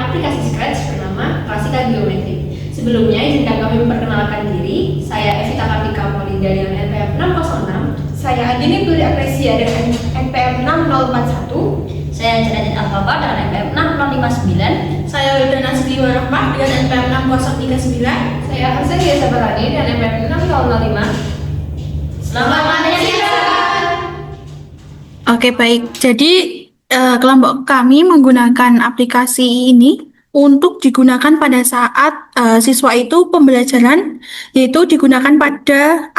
aplikasi Scratch bernama Klasika Geometri. Sebelumnya, izinkan kami memperkenalkan diri. Saya Evita Kartika Polida dengan NPM 606. Saya Adini Puri Apresia dengan NPM 6041. Saya Janetin Alfaba dengan NPM 6059. Saya Wildana Siliwa Rahmah dengan NPM 6039. Saya Hasan Yasa Barani dengan NPM 6005. Selamat menyaksikan. Oke, baik. Jadi kelompok kami menggunakan aplikasi ini untuk digunakan pada saat siswa itu pembelajaran, yaitu digunakan pada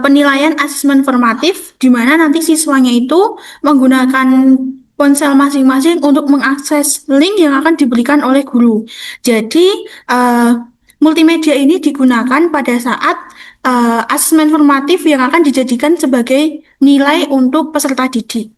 penilaian asesmen formatif, di mana nanti siswanya itu menggunakan ponsel masing-masing untuk mengakses link yang akan diberikan oleh guru. Jadi multimedia ini digunakan pada saat asesmen formatif yang akan dijadikan sebagai nilai untuk peserta didik.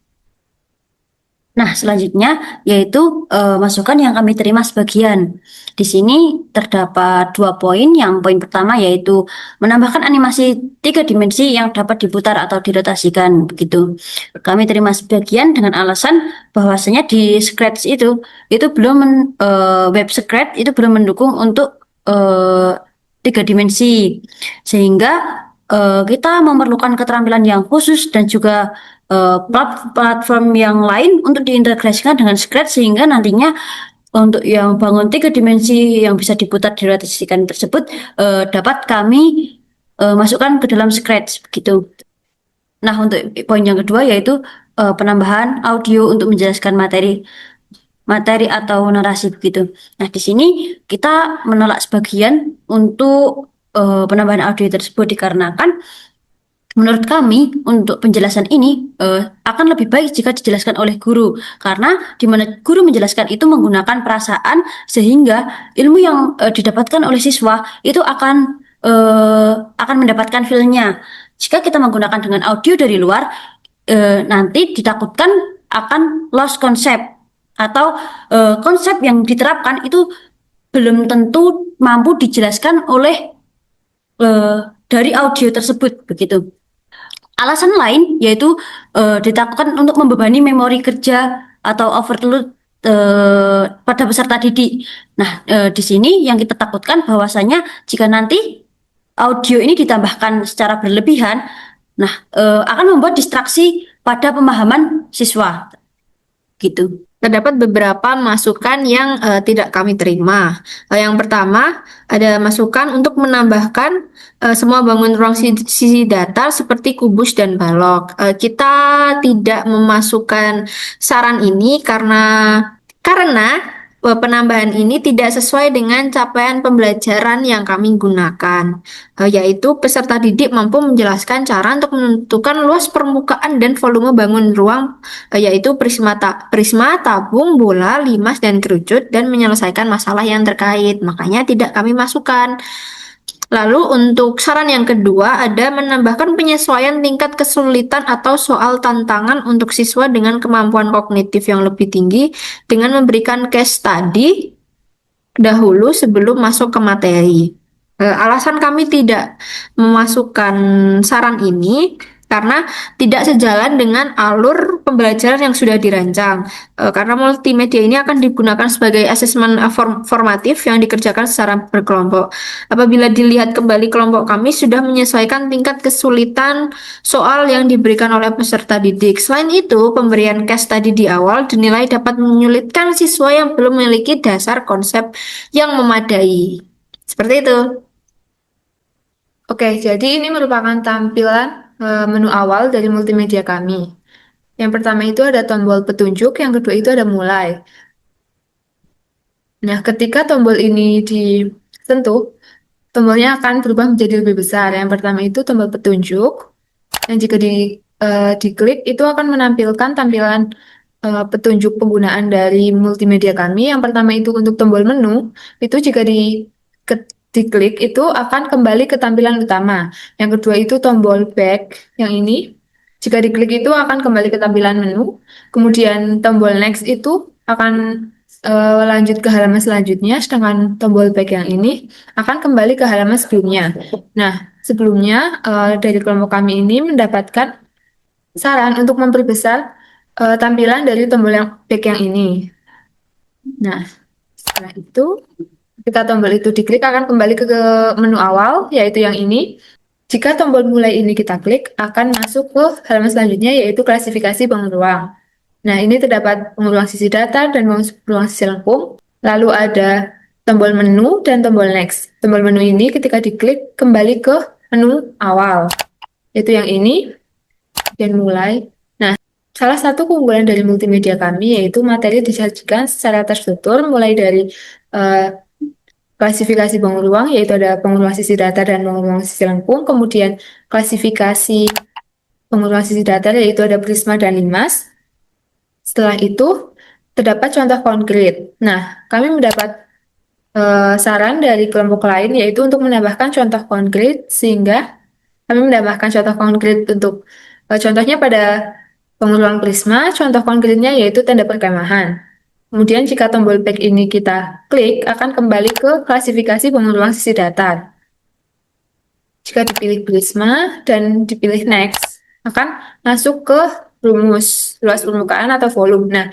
Nah, selanjutnya yaitu masukan yang kami terima sebagian. Di sini terdapat 2 poin. Yang poin pertama yaitu menambahkan animasi 3 dimensi yang dapat diputar atau dirotasikan, begitu. Kami terima sebagian dengan alasan bahwasanya di Scratch itu belum web Scratch itu belum mendukung untuk 3 dimensi, sehingga kita memerlukan keterampilan yang khusus dan juga platform yang lain untuk diintegrasikan dengan Scratch, sehingga nantinya untuk yang bangun 3 dimensi yang bisa diputar dirotasikan tersebut dapat kami masukkan ke dalam Scratch, begitu. Nah, untuk poin yang kedua yaitu penambahan audio untuk menjelaskan materi atau narasi, begitu. Nah, di sini kita menolak sebagian untuk penambahan audio tersebut dikarenakan menurut kami untuk penjelasan ini akan lebih baik jika dijelaskan oleh guru, karena di mana guru menjelaskan itu menggunakan perasaan, sehingga ilmu yang didapatkan oleh siswa itu akan mendapatkan feel-nya. Jika kita menggunakan dengan audio dari luar, nanti ditakutkan akan lost concept, atau konsep yang diterapkan itu belum tentu mampu dijelaskan oleh dari audio tersebut, begitu. Alasan lain yaitu ditakutkan untuk membebani memori kerja atau overload pada peserta didik. Nah, di sini yang kita takutkan bahwasanya jika nanti audio ini ditambahkan secara berlebihan, nah akan membuat distraksi pada pemahaman siswa, gitu. Terdapat beberapa masukan yang tidak kami terima. Yang pertama, ada masukan untuk menambahkan semua bangun ruang sisi datar seperti kubus dan balok. Kita tidak memasukkan saran ini karena penambahan ini tidak sesuai dengan capaian pembelajaran yang kami gunakan, yaitu peserta didik mampu menjelaskan cara untuk menentukan luas permukaan dan volume bangun ruang, yaitu prisma, tabung, bola, limas, dan kerucut, dan menyelesaikan masalah yang terkait. Makanya tidak kami masukkan. Lalu untuk saran yang kedua ada menambahkan penyesuaian tingkat kesulitan atau soal tantangan untuk siswa dengan kemampuan kognitif yang lebih tinggi dengan memberikan case study dahulu sebelum masuk ke materi. Alasan kami tidak memasukkan saran ini karena tidak sejalan dengan alur pembelajaran yang sudah dirancang. Karena multimedia ini akan digunakan sebagai asesmen formatif yang dikerjakan secara berkelompok. Apabila dilihat kembali, kelompok kami sudah menyesuaikan tingkat kesulitan soal yang diberikan oleh peserta didik. Selain itu, pemberian case study di awal dinilai dapat menyulitkan siswa yang belum memiliki dasar konsep yang memadai. Seperti itu. Oke, jadi ini merupakan tampilan menu awal dari multimedia kami. Yang pertama itu ada tombol petunjuk, yang kedua itu ada mulai. Nah, ketika tombol ini disentuh, tombolnya akan berubah menjadi lebih besar. Yang pertama itu tombol petunjuk, yang jika diklik itu akan menampilkan tampilan petunjuk penggunaan dari multimedia kami. Yang pertama itu untuk tombol menu, itu jika diklik itu akan kembali ke tampilan utama. Yang kedua itu tombol back yang ini. Jika diklik itu akan kembali ke tampilan menu. Kemudian tombol next itu akan lanjut ke halaman selanjutnya. Sedangkan tombol back yang ini akan kembali ke halaman sebelumnya. Nah, sebelumnya dari kelompok kami ini mendapatkan saran untuk memperbesar tampilan dari tombol yang back yang ini. Nah, Setelah itu, ketika tombol itu diklik akan kembali ke menu awal, yaitu yang ini. Jika tombol mulai ini kita klik, akan masuk ke halaman selanjutnya, yaitu klasifikasi bangun ruang. Nah, ini terdapat bangun ruang sisi datar dan bangun ruang sisi lengkung. Lalu ada tombol menu dan tombol next. Tombol menu ini ketika diklik kembali ke menu awal, yaitu yang ini, dan mulai. Nah, salah satu keunggulan dari multimedia kami yaitu materi disajikan secara terstruktur, mulai dari klasifikasi bangun ruang, yaitu ada bangun ruang sisi datar dan bangun ruang sisi lengkung. Kemudian klasifikasi bangun ruang sisi datar, yaitu ada prisma dan limas. Setelah itu, terdapat contoh konkret. Nah, kami mendapat saran dari kelompok lain, yaitu untuk menambahkan contoh konkret, sehingga kami menambahkan contoh konkret untuk contohnya pada bangun ruang prisma, contoh konkretnya yaitu tenda perkemahan. Kemudian jika tombol back ini kita klik, akan kembali ke klasifikasi bangun ruang sisi datar. Jika dipilih prisma dan dipilih next, akan masuk ke rumus luas permukaan atau volume. Nah,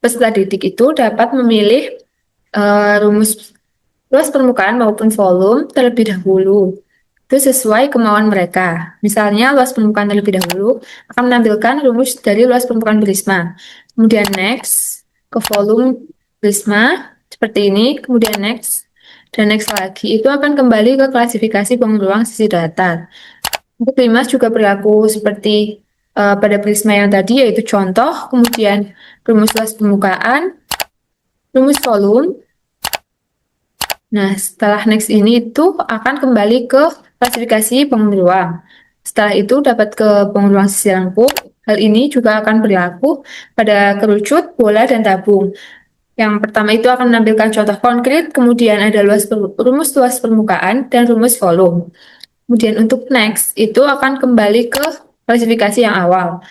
peserta didik itu dapat memilih rumus luas permukaan maupun volume terlebih dahulu. Itu sesuai kemauan mereka. Misalnya, luas permukaan terlebih dahulu akan menampilkan rumus dari luas permukaan prisma. Kemudian next ke volume prisma seperti ini, kemudian next dan next lagi. Itu akan kembali ke klasifikasi bangun ruang sisi datar. Untuk limas juga berlaku seperti pada prisma yang tadi, yaitu contoh, kemudian rumus luas permukaan, rumus volume. Nah, setelah next ini itu akan kembali ke klasifikasi bangun ruang. Setelah itu dapat ke bangun ruang sisi lengkung. Hal ini juga akan berlaku pada kerucut, bola, dan tabung. Yang pertama itu akan menampilkan contoh konkret, kemudian ada rumus luas permukaan, dan rumus volume. Kemudian untuk next itu akan kembali ke klasifikasi yang awal.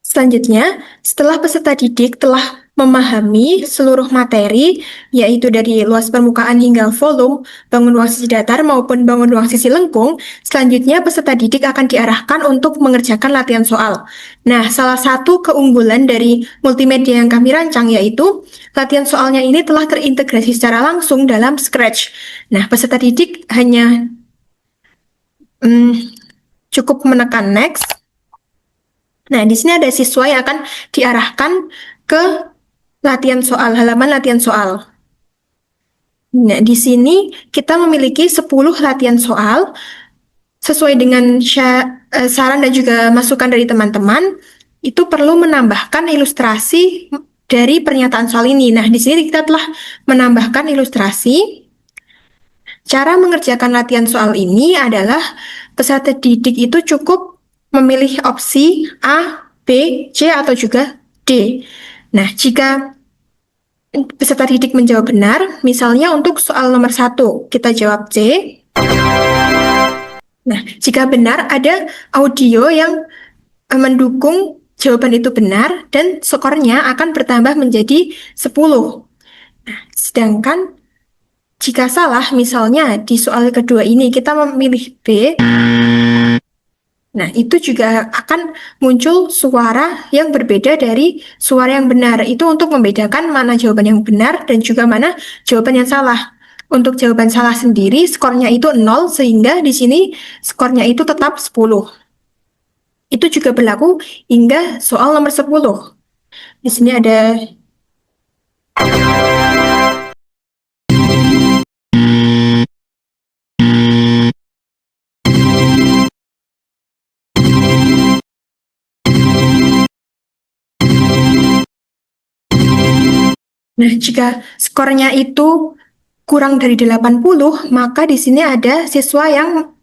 Selanjutnya, setelah peserta didik telah memahami seluruh materi, yaitu dari luas permukaan hingga volume, bangun ruang sisi datar maupun bangun ruang sisi lengkung, selanjutnya peserta didik akan diarahkan untuk mengerjakan latihan soal. Nah, salah satu keunggulan dari multimedia yang kami rancang yaitu latihan soalnya ini telah terintegrasi secara langsung dalam Scratch. Nah, peserta didik hanya cukup menekan next. Nah, di sini ada siswa yang akan diarahkan ke halaman latihan soal. Nah, di sini kita memiliki 10 latihan soal sesuai dengan saran dan juga masukan dari teman-teman. Itu perlu menambahkan ilustrasi dari pernyataan soal ini. Nah, di sini kita telah menambahkan ilustrasi. Cara mengerjakan latihan soal ini adalah peserta didik itu cukup memilih opsi A, B, C, atau juga D. Nah, jika peserta didik menjawab benar, misalnya untuk soal nomor 1, kita jawab C. Nah, jika benar, ada audio yang mendukung jawaban itu benar, dan skornya akan bertambah menjadi 10. Nah, sedangkan jika salah, misalnya di soal kedua ini kita memilih B, nah itu juga akan muncul suara yang berbeda dari suara yang benar. Itu untuk membedakan mana jawaban yang benar dan juga mana jawaban yang salah. Untuk jawaban salah sendiri, skornya itu 0, sehingga di sini skornya itu tetap 10. Itu juga berlaku hingga soal nomor 10. Di sini ada Nah, jika skornya itu kurang dari 80, maka di sini ada siswa yang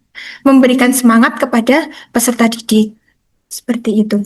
memberikan semangat kepada peserta didik. Seperti itu.